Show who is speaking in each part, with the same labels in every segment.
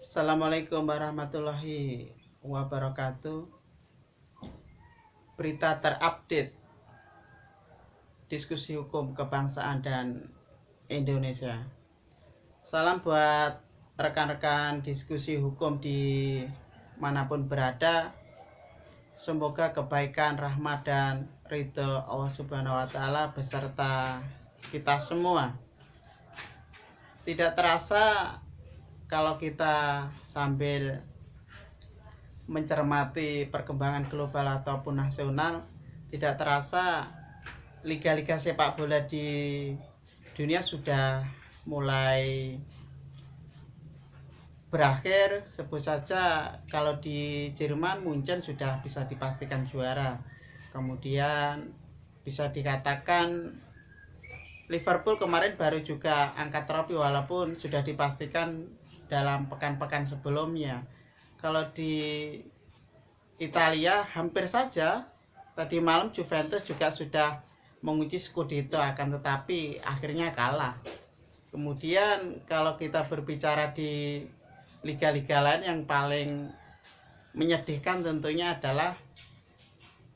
Speaker 1: Assalamualaikum warahmatullahi wabarakatuh. Berita terupdate diskusi hukum kebangsaan dan Indonesia. Salam buat rekan-rekan diskusi hukum di manapun berada. Semoga kebaikan, rahmat, dan ridho Allah Subhanahu wa Ta'ala beserta kita semua. Tidak terasa kalau kita sambil mencermati perkembangan global ataupun nasional, tidak terasa liga-liga sepak bola di dunia sudah mulai berakhir. Sebut saja kalau di Jerman, Munchen sudah bisa dipastikan juara. Kemudian bisa dikatakan Liverpool kemarin baru juga angkat trofi walaupun sudah dipastikan dalam pekan-pekan sebelumnya. Kalau di Italia hampir saja tadi malam Juventus juga sudah mengunci Scudetto, akan tetapi akhirnya kalah. Kemudian kalau kita berbicara di liga-liga lain, yang paling menyedihkan tentunya adalah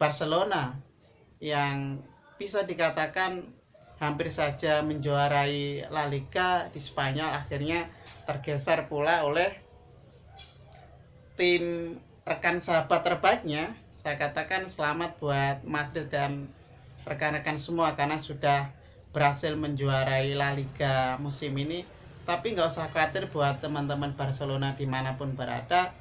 Speaker 1: Barcelona yang bisa dikatakan hampir saja menjuarai La Liga di Spanyol, akhirnya tergeser pula oleh tim rekan sahabat terbaiknya. Saya katakan selamat buat Madrid dan rekan-rekan semua karena sudah berhasil menjuarai La Liga musim ini. Tapi nggak usah khawatir buat teman-teman Barcelona dimanapun berada.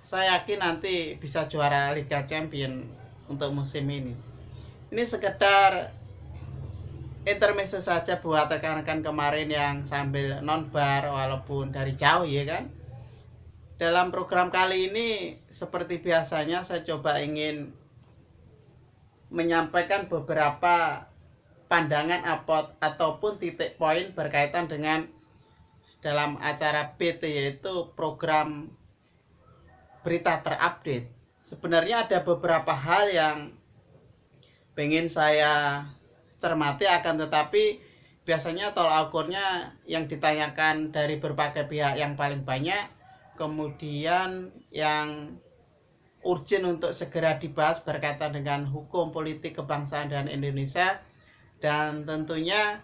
Speaker 1: Saya yakin nanti bisa juara Liga Champion untuk musim ini. Ini sekedar intermezzo saja buat rekan-rekan kemarin yang sambil nonbar walaupun dari jauh, ya kan. Dalam program kali ini seperti biasanya saya coba ingin menyampaikan beberapa pandangan ataupun titik poin berkaitan dengan dalam acara BT, yaitu program berita terupdate. Sebenarnya ada beberapa hal yang pengen saya cermati, akan tetapi biasanya tolak ukurnya yang ditanyakan dari berbagai pihak yang paling banyak, kemudian yang urgent untuk segera dibahas berkaitan dengan hukum, politik, kebangsaan dan Indonesia, dan tentunya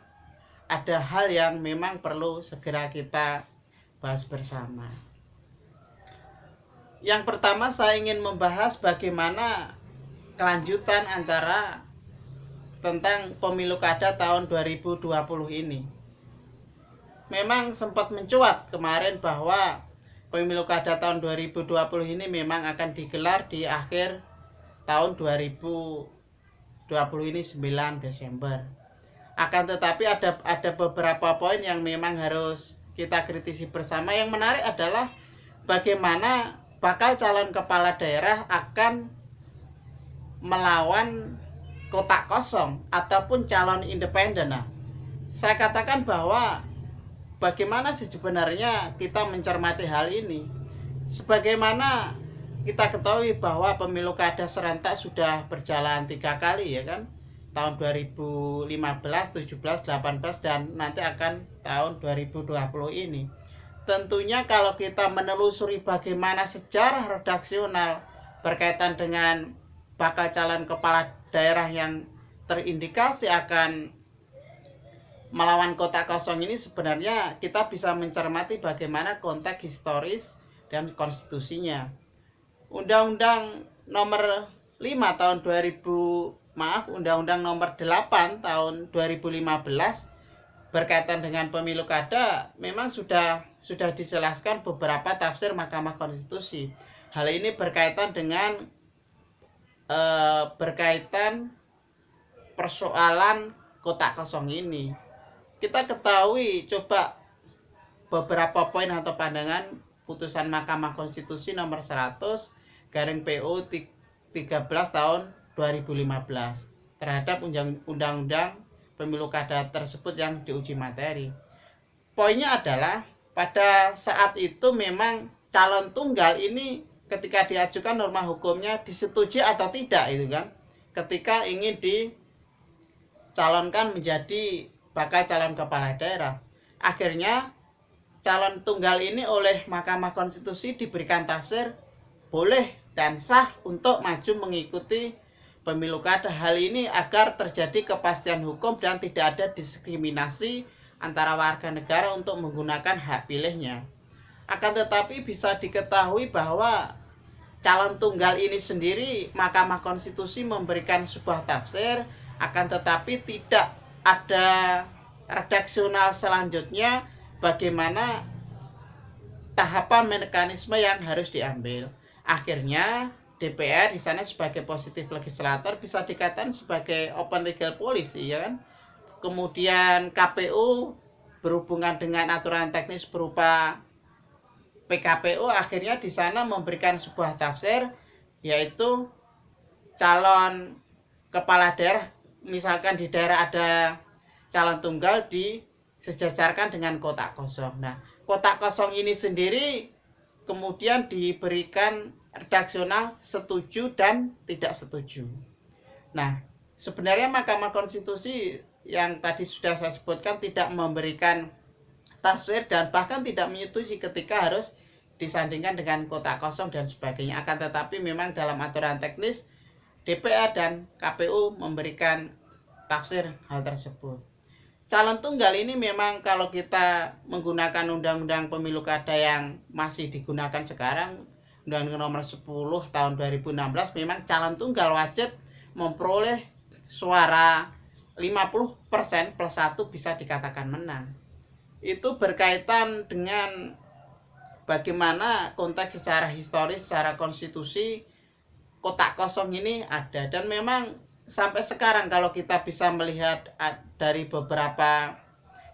Speaker 1: ada hal yang memang perlu segera kita bahas bersama. Yang pertama, saya ingin membahas bagaimana kelanjutan antara tentang pemilu kada tahun 2020 ini. Memang sempat mencuat kemarin bahwa pemilu kada tahun 2020 ini memang akan digelar di akhir tahun 2020 ini, 9 Desember. Akan tetapi ada beberapa poin yang memang harus kita kritisi bersama. Yang menarik adalah bagaimana bakal calon kepala daerah akan melawan kotak kosong ataupun calon independen. Nah, saya katakan bahwa bagaimana sih sebenarnya kita mencermati hal ini. Sebagaimana kita ketahui bahwa pemilu kada serentak sudah berjalan 3 kali, ya kan. Tahun 2015, 17, 18 dan nanti akan tahun 2020 ini. Tentunya kalau kita menelusuri bagaimana sejarah redaksional berkaitan dengan bakal calon kepala daerah yang terindikasi akan melawan kotak kosong ini, sebenarnya kita bisa mencermati bagaimana konteks historis dan konstitusinya. Undang-Undang nomor 5 tahun 2000, Undang-Undang nomor 8 tahun 2015 berkaitan dengan pemilu kada memang sudah dijelaskan beberapa tafsir Mahkamah Konstitusi. Hal ini berkaitan dengan persoalan kotak kosong ini. Kita ketahui coba beberapa poin atau pandangan putusan Mahkamah Konstitusi nomor 100/PU 13 tahun 2015 terhadap undang-undang pemilu kada tersebut yang diuji materi. Poinnya adalah pada saat itu memang calon tunggal ini ketika diajukan norma hukumnya disetujui atau tidak, itu kan, ketika ingin dicalonkan menjadi bakal calon kepala daerah. Akhirnya calon tunggal ini oleh Mahkamah Konstitusi diberikan tafsir boleh dan sah untuk maju mengikuti pemilu kada. Hal ini agar terjadi kepastian hukum dan tidak ada diskriminasi antara warga negara untuk menggunakan hak pilihnya. Akan tetapi bisa diketahui bahwa calon tunggal ini sendiri Mahkamah Konstitusi memberikan sebuah tafsir, akan tetapi tidak ada redaksional selanjutnya bagaimana tahapan mekanisme yang harus diambil. Akhirnya DPR di sana sebagai positif legislator bisa dikatakan sebagai open legal policy, ya kan? Kemudian KPU berhubungan dengan aturan teknis berupa PKPU akhirnya di sana memberikan sebuah tafsir, yaitu calon kepala daerah, misalkan di daerah ada calon tunggal disejajarkan dengan kotak kosong. Nah, kotak kosong ini sendiri kemudian diberikan redaksional setuju dan tidak setuju. Nah, sebenarnya Mahkamah Konstitusi yang tadi sudah saya sebutkan tidak memberikan tafsir dan bahkan tidak menyetujui ketika harus disandingkan dengan kotak kosong dan sebagainya. Akan tetapi memang dalam aturan teknis DPR dan KPU memberikan tafsir hal tersebut. Calon tunggal ini memang kalau kita menggunakan Undang-Undang Pemilu Kada yang masih digunakan sekarang, Undang-Undang Nomor 10 Tahun 2016, memang calon tunggal wajib memperoleh suara 50% plus 1 bisa dikatakan menang. Itu berkaitan dengan bagaimana konteks secara historis, secara konstitusi kotak kosong ini ada. Dan memang sampai sekarang kalau kita bisa melihat dari beberapa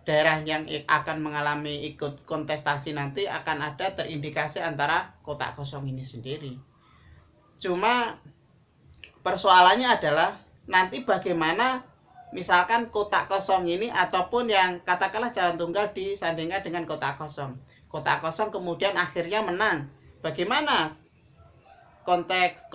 Speaker 1: daerah yang akan mengalami ikut kontestasi nanti akan ada terindikasi antara kotak kosong ini sendiri. Cuma persoalannya adalah nanti bagaimana misalkan kotak kosong ini ataupun yang katakanlah calon tunggal disandingkan dengan kotak kosong. Kotak kosong kemudian akhirnya menang. Bagaimana konteks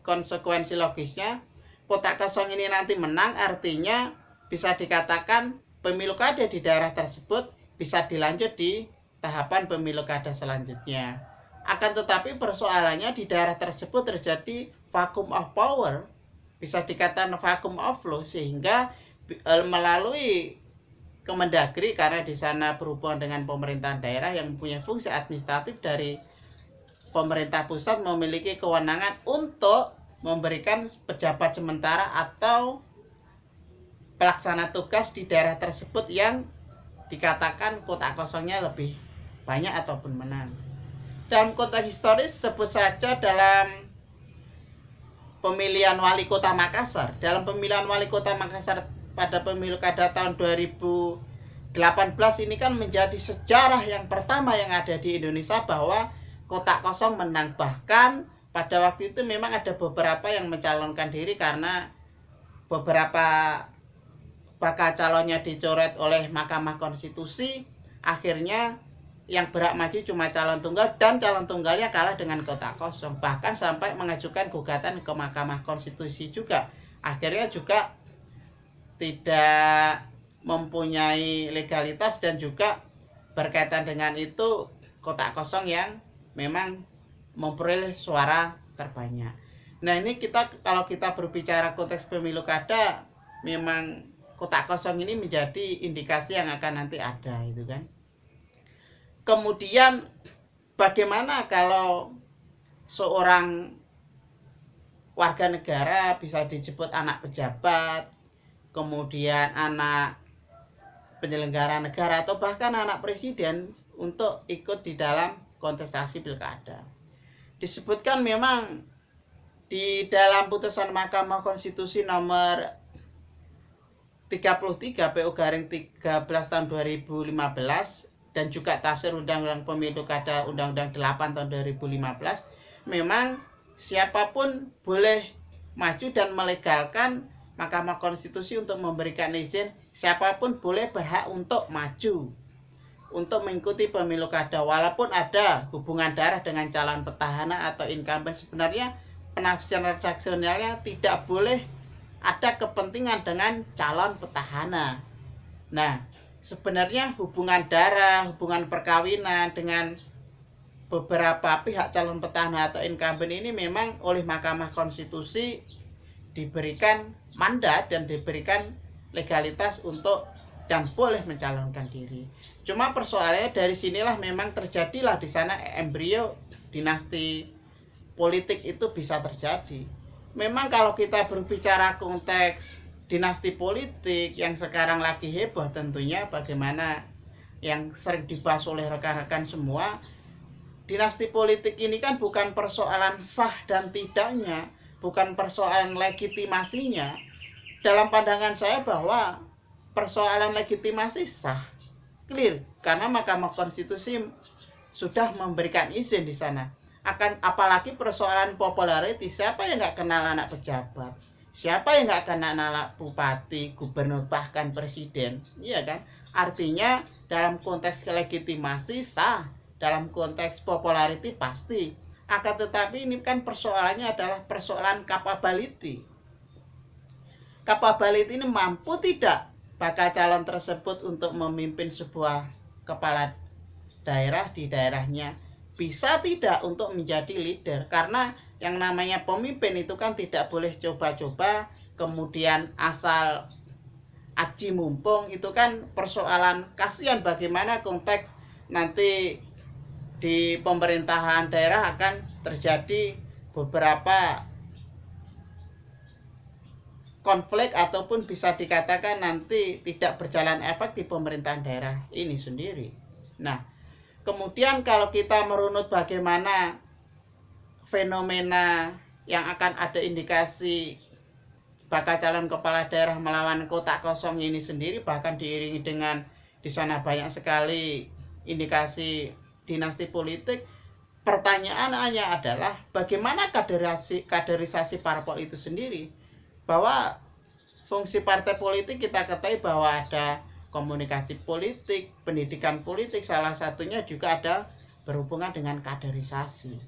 Speaker 1: konsekuensi logisnya? Kotak kosong ini nanti menang, artinya bisa dikatakan pemilu kada di daerah tersebut bisa dilanjut di tahapan pemilu kada selanjutnya. Akan tetapi persoalannya di daerah tersebut terjadi vacuum of power, bisa dikatakan vacuum of law, sehingga melalui Kemendagri, karena di sana berhubungan dengan pemerintahan daerah yang mempunyai fungsi administratif dari pemerintah pusat, memiliki kewenangan untuk memberikan pejabat sementara atau pelaksana tugas di daerah tersebut yang dikatakan kotak kosongnya lebih banyak ataupun menang. Dalam konteks historis sebut saja dalam pemilihan wali kota Makassar. Dalam pemilihan wali kota Makassar pada pemilu kada tahun 2018 ini kan menjadi sejarah yang pertama yang ada di Indonesia bahwa kotak kosong menang. Bahkan pada waktu itu memang ada beberapa yang mencalonkan diri karena beberapa bakal calonnya dicoret oleh Mahkamah Konstitusi. Akhirnya yang berhak maju cuma calon tunggal dan calon tunggalnya kalah dengan kotak kosong. Bahkan sampai mengajukan gugatan ke Mahkamah Konstitusi juga. Akhirnya juga tidak mempunyai legalitas dan juga berkaitan dengan itu kotak kosong yang memang memperoleh suara terbanyak. Nah, ini kalau kita berbicara konteks pemilu kada, memang kotak kosong ini menjadi indikasi yang akan nanti ada, itu kan. Kemudian bagaimana kalau seorang warga negara, bisa disebut anak pejabat, kemudian anak penyelenggara negara atau bahkan anak presiden untuk ikut di dalam kontestasi pilkada. Disebutkan memang di dalam putusan Mahkamah Konstitusi nomor 33 PU/13 tahun 2015 dan juga tafsir Undang-Undang Pemilu Kada Undang-Undang 8 tahun 2015, memang siapapun boleh maju dan melegalkan. Mahkamah Konstitusi untuk memberikan izin siapapun boleh berhak untuk maju untuk mengikuti pemilu kada walaupun ada hubungan darah dengan calon petahana atau incumbent. Sebenarnya penafsiran redaksionalnya tidak boleh ada kepentingan dengan calon petahana. Nah, sebenarnya hubungan darah, hubungan perkawinan dengan beberapa pihak calon petahana atau incumbent ini memang oleh Mahkamah Konstitusi diberikan mandat dan diberikan legalitas untuk dan boleh mencalonkan diri. Cuma persoalannya dari sinilah memang terjadilah di sana embrio dinasti politik itu bisa terjadi. Memang kalau kita berbicara konteks dinasti politik yang sekarang lagi heboh, tentunya bagaimana yang sering dibahas oleh rekan-rekan semua, dinasti politik ini kan bukan persoalan sah dan tidaknya, bukan persoalan legitimasinya. Dalam pandangan saya bahwa persoalan legitimasi sah, clear, karena Mahkamah Konstitusi sudah memberikan izin di sana. Apalagi persoalan popularity, siapa yang nggak kenal anak pejabat, siapa yang nggak kenal anak bupati, gubernur, bahkan presiden, iya kan? Artinya dalam konteks legitimasi sah, dalam konteks popularity pasti. Akan tetapi ini kan persoalannya adalah persoalan capability. Capability ini mampu tidak bakal calon tersebut untuk memimpin sebuah kepala daerah di daerahnya, bisa tidak untuk menjadi leader. Karena yang namanya pemimpin itu kan tidak boleh coba-coba kemudian asal aji mumpung. Itu kan persoalan, kasihan bagaimana konteks nanti di pemerintahan daerah akan terjadi beberapa konflik ataupun bisa dikatakan nanti tidak berjalan efektif pemerintahan daerah ini sendiri. Nah, kemudian kalau kita merunut bagaimana fenomena yang akan ada indikasi bakal calon kepala daerah melawan kotak kosong ini sendiri, bahkan diiringi dengan di sana banyak sekali indikasi dinasti politik, pertanyaannya adalah bagaimana kaderisasi parpol itu sendiri. Bahwa fungsi partai politik kita ketahui bahwa ada komunikasi politik, pendidikan politik, salah satunya juga ada berhubungan dengan kaderisasi.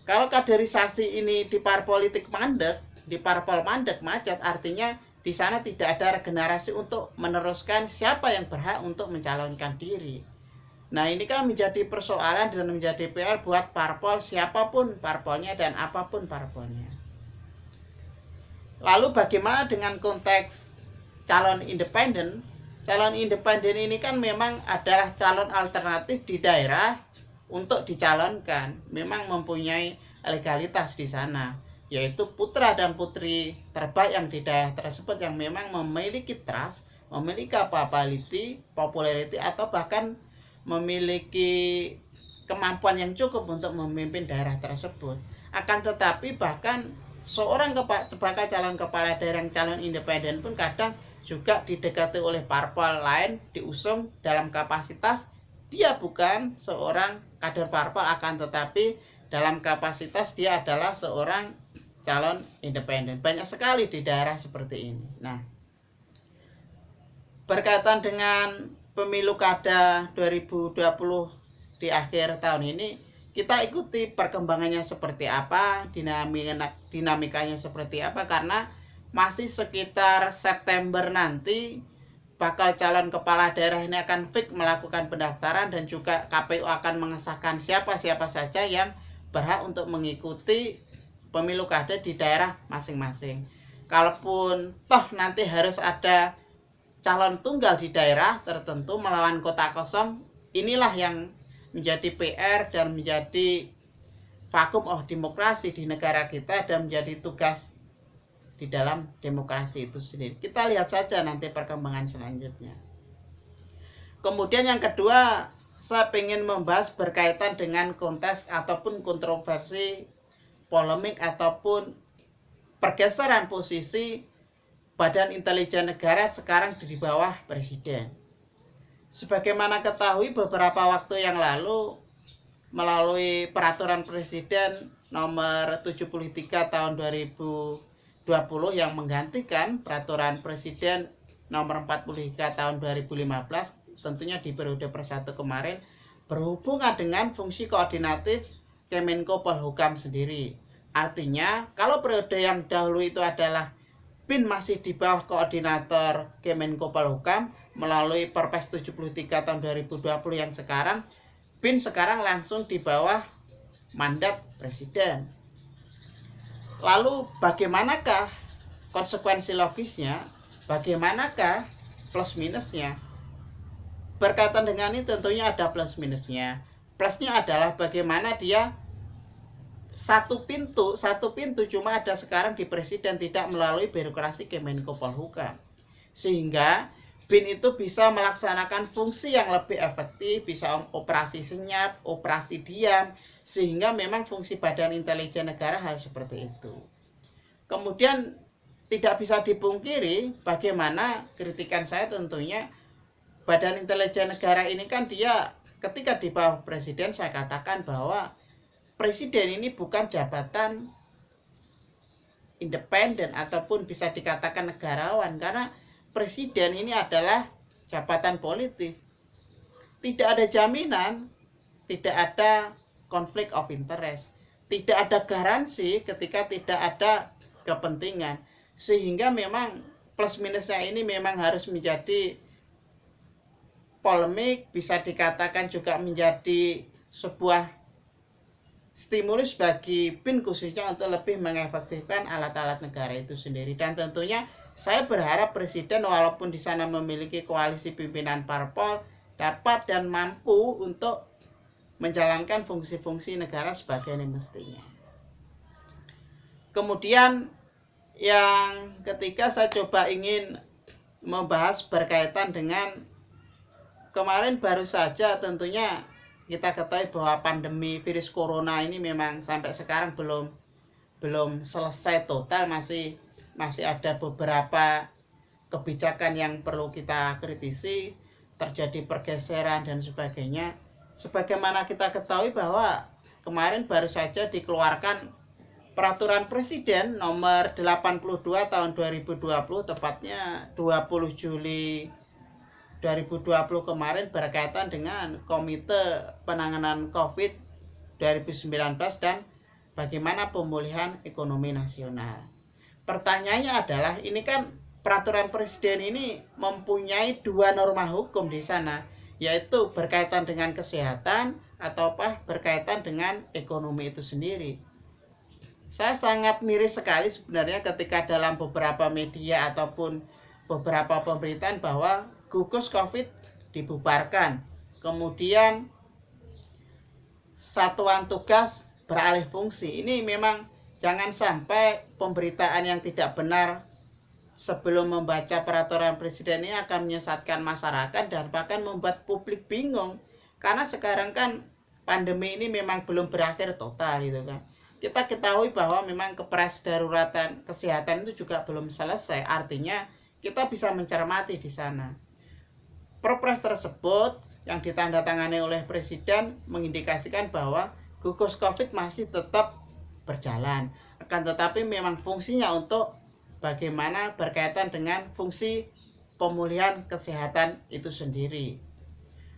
Speaker 1: Kalau kaderisasi ini di parpol politik mandek, di parpol mandek macet, artinya di sana tidak ada regenerasi untuk meneruskan siapa yang berhak untuk mencalonkan diri. Nah, ini kan menjadi persoalan dan menjadi PR buat parpol, siapapun parpolnya dan apapun parpolnya. Lalu bagaimana dengan konteks calon independen? Calon independen ini kan memang adalah calon alternatif di daerah untuk dicalonkan. Memang mempunyai legalitas di sana, yaitu putra dan putri terbaik yang di daerah tersebut yang memang memiliki trust, memiliki capability, popularity, atau bahkan memiliki kemampuan yang cukup untuk memimpin daerah tersebut. Akan tetapi bahkan seorang bakal calon kepala daerah yang calon independen pun kadang juga didekati oleh parpol lain, diusung dalam kapasitas dia bukan seorang kader parpol, akan tetapi dalam kapasitas dia adalah seorang calon independen. Banyak sekali di daerah seperti ini. Nah, berkaitan dengan pemilu kada 2020 di akhir tahun ini, kita ikuti perkembangannya seperti apa, dinamikanya seperti apa, karena masih sekitar September nanti bakal calon kepala daerah ini akan fix melakukan pendaftaran dan juga KPU akan mengesahkan siapa-siapa saja yang berhak untuk mengikuti pemilu kada di daerah masing-masing. Kalaupun toh nanti harus ada calon tunggal di daerah tertentu melawan kota kosong, inilah yang menjadi PR dan menjadi vakum of demokrasi di negara kita dan menjadi tugas di dalam demokrasi itu sendiri. Kita lihat saja nanti perkembangan selanjutnya. Kemudian yang kedua, saya ingin membahas berkaitan dengan konteks ataupun kontroversi, polemik ataupun pergeseran posisi Badan Intelijen Negara sekarang di bawah Presiden. Sebagaimana ketahui beberapa waktu yang lalu melalui peraturan Presiden nomor 73 tahun 2020 yang menggantikan peraturan Presiden nomor 43 tahun 2015, tentunya di periode persatu kemarin, berhubungan dengan fungsi koordinatif Kemenko Polhukam sendiri. Artinya kalau periode yang dahulu itu adalah BIN masih di bawah koordinator Kemenko Polhukam, melalui Perpres 73 tahun 2020 yang sekarang, BIN sekarang langsung di bawah mandat presiden. Lalu bagaimanakah konsekuensi logisnya? Bagaimanakah plus minusnya? Berkaitan dengan ini tentunya ada plus minusnya. Plusnya adalah bagaimana dia satu pintu cuma ada sekarang di presiden, tidak melalui birokrasi Kemenko Polhukam, sehingga BIN itu bisa melaksanakan fungsi yang lebih efektif, bisa operasi senyap, operasi diam, sehingga memang fungsi Badan Intelijen Negara hal seperti itu. Kemudian tidak bisa dipungkiri bagaimana kritikan saya tentunya Badan Intelijen Negara ini kan dia ketika di bawah presiden, saya katakan bahwa presiden ini bukan jabatan independen ataupun bisa dikatakan negarawan, karena presiden ini adalah jabatan politik. Tidak ada jaminan, tidak ada konflik of interest, tidak ada garansi ketika tidak ada kepentingan. Sehingga memang plus minusnya ini memang harus menjadi polemik, bisa dikatakan juga menjadi sebuah stimulus bagi BIN khususnya untuk lebih mengefektifkan alat-alat negara itu sendiri. Dan tentunya saya berharap presiden walaupun di sana memiliki koalisi pimpinan parpol dapat dan mampu untuk menjalankan fungsi-fungsi negara sebagaimana mestinya. Kemudian yang ketiga, saya coba ingin membahas berkaitan dengan kemarin baru saja tentunya kita ketahui bahwa pandemi virus corona ini memang sampai sekarang belum selesai total, masih ada beberapa kebijakan yang perlu kita kritisi, terjadi pergeseran dan sebagainya. Sebagaimana kita ketahui bahwa kemarin baru saja dikeluarkan peraturan presiden nomor 82 tahun 2020, tepatnya 20 Juli 2020 kemarin, berkaitan dengan Komite Penanganan COVID 2019 dan bagaimana pemulihan ekonomi nasional. Pertanyaannya adalah, ini kan peraturan presiden ini mempunyai dua norma hukum di sana, yaitu berkaitan dengan kesehatan atau berkaitan dengan ekonomi itu sendiri. Saya sangat miris sekali sebenarnya ketika dalam beberapa media ataupun beberapa pemberitaan bahwa gugus COVID dibubarkan, kemudian satuan tugas beralih fungsi. Ini memang jangan sampai pemberitaan yang tidak benar sebelum membaca peraturan presiden ini akan menyesatkan masyarakat dan bahkan membuat publik bingung, karena sekarang kan pandemi ini memang belum berakhir total gitu kan. Kita ketahui bahwa memang kepres daruratan kesehatan itu juga belum selesai, artinya kita bisa mencermati di sana. Perpres tersebut yang ditandatangani oleh presiden mengindikasikan bahwa gugus COVID masih tetap berjalan, akan tetapi memang fungsinya untuk bagaimana berkaitan dengan fungsi pemulihan kesehatan itu sendiri.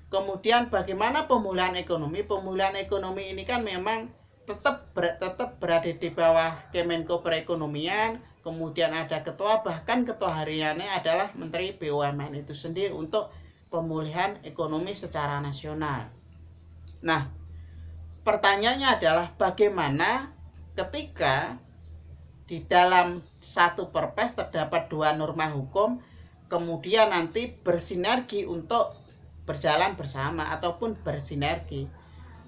Speaker 1: Kemudian bagaimana pemulihan ekonomi? Pemulihan ekonomi ini kan memang tetap berada di bawah Kemenko Perekonomian, kemudian ada ketua, bahkan ketua hariannya adalah Menteri BUMN itu sendiri untuk pemulihan ekonomi secara nasional. Nah, pertanyaannya adalah bagaimana ketika di dalam satu perpres terdapat dua norma hukum, kemudian nanti bersinergi untuk berjalan bersama ataupun bersinergi.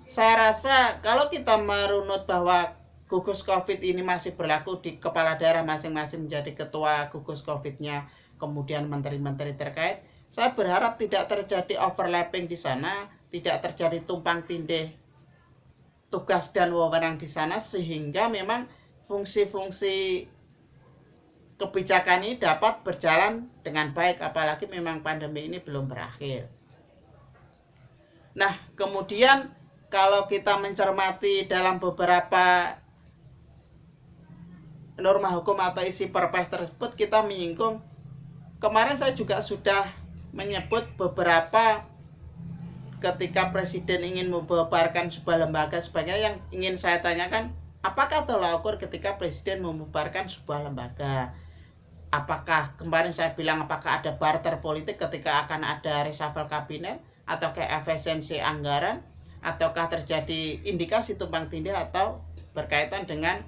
Speaker 1: Saya rasa kalau kita merunut bahwa gugus COVID ini masih berlaku di kepala daerah masing-masing menjadi ketua gugus COVID-nya, kemudian menteri-menteri terkait, saya berharap tidak terjadi overlapping di sana, tidak terjadi tumpang tindih tugas dan wewenang di sana, sehingga memang fungsi-fungsi kebijakan ini dapat berjalan dengan baik, apalagi memang pandemi ini belum berakhir. Nah, kemudian kalau kita mencermati dalam beberapa norma hukum atau isi perpres tersebut, kita menyinggung, kemarin saya juga sudah menyebut beberapa ketika presiden ingin membubarkan sebuah lembaga sebagainya. Yang ingin saya tanyakan, apakah tolak ukur ketika presiden membubarkan sebuah lembaga? apakah kemarin saya bilang apakah ada barter politik ketika akan ada reshuffle kabinet, atau kayak efisiensi anggaran, ataukah terjadi indikasi tumpang tindih atau berkaitan dengan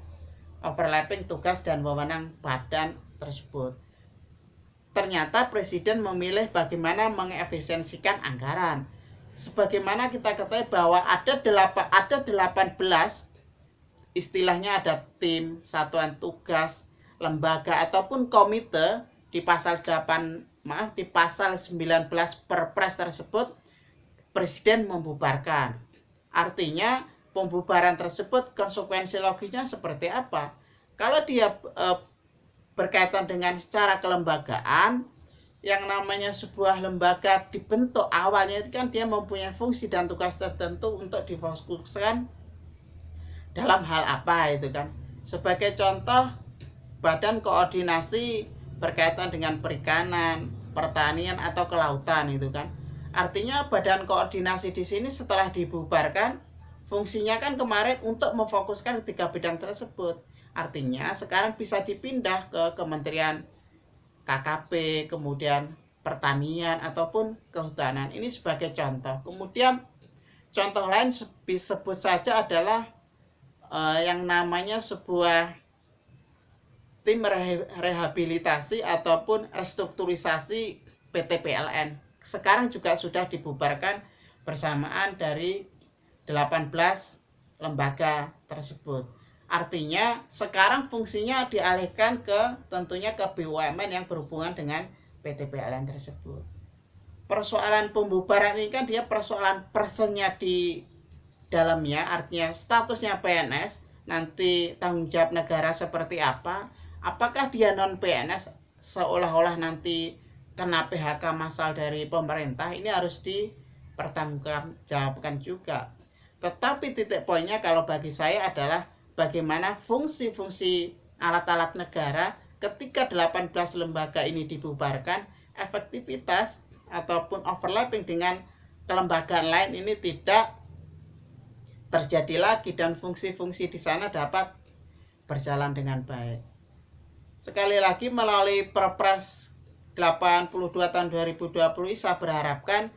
Speaker 1: overlapping tugas dan wewenang badan tersebut. Ternyata presiden memilih bagaimana mengefisiensikan anggaran. Sebagaimana kita ketahui bahwa ada 18, istilahnya ada tim, satuan tugas, lembaga ataupun komite di pasal 19 Perpres tersebut presiden membubarkan. Artinya pembubaran tersebut konsekuensi logisnya seperti apa? Kalau dia berkaitan dengan secara kelembagaan, yang namanya sebuah lembaga dibentuk awalnya itu kan dia mempunyai fungsi dan tugas tertentu untuk difokuskan dalam hal apa itu kan. Sebagai contoh, Badan Koordinasi berkaitan dengan perikanan, pertanian atau kelautan itu kan. Artinya badan koordinasi di sini setelah dibubarkan, fungsinya kan kemarin untuk memfokuskan 3 bidang tersebut. Artinya sekarang bisa dipindah ke Kementerian KKP, kemudian pertanian ataupun kehutanan. Ini sebagai contoh. Kemudian contoh lain disebut saja adalah yang namanya sebuah tim rehabilitasi ataupun restrukturisasi PT PLN. Sekarang juga sudah dibubarkan bersamaan dari 18 lembaga tersebut. Artinya sekarang fungsinya dialihkan tentunya ke BUMN yang berhubungan dengan PT PLN tersebut. Persoalan pembubaran ini kan dia persoalan personnya di dalamnya, artinya statusnya PNS, nanti tanggung jawab negara seperti apa. Apakah dia non PNS seolah-olah nanti kena PHK massal dari pemerintah, ini harus dipertanggungjawabkan juga. Tetapi titik poinnya kalau bagi saya adalah bagaimana fungsi-fungsi alat-alat negara ketika 18 lembaga ini dibubarkan, efektivitas ataupun overlapping dengan kelembagaan lain ini tidak terjadi lagi dan fungsi-fungsi di sana dapat berjalan dengan baik. Sekali lagi melalui Perpres 82 tahun 2020 saya berharapkan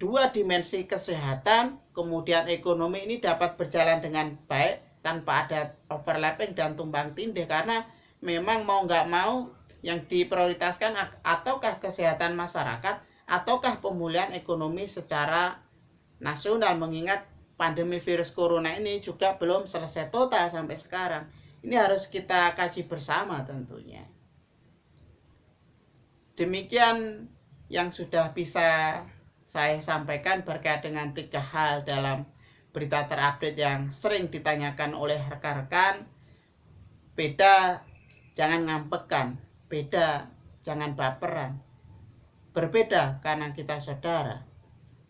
Speaker 1: 2 dimensi kesehatan kemudian ekonomi ini dapat berjalan dengan baik tanpa ada overlapping dan tumpang tindih, karena memang mau nggak mau yang diprioritaskan ataukah kesehatan masyarakat ataukah pemulihan ekonomi secara nasional, mengingat pandemi virus corona ini juga belum selesai total sampai sekarang. Ini harus kita kaji bersama tentunya. Demikian yang sudah bisa saya sampaikan berkait dengan 3 hal dalam berita terupdate yang sering ditanyakan oleh rekan-rekan. Beda jangan ngampekan, beda jangan baperan. Berbeda karena kita saudara,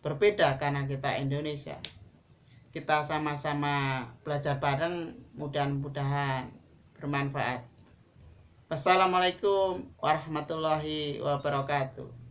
Speaker 1: berbeda karena kita Indonesia. Kita sama-sama belajar bareng, mudah-mudahan bermanfaat. Wassalamualaikum warahmatullahi wabarakatuh.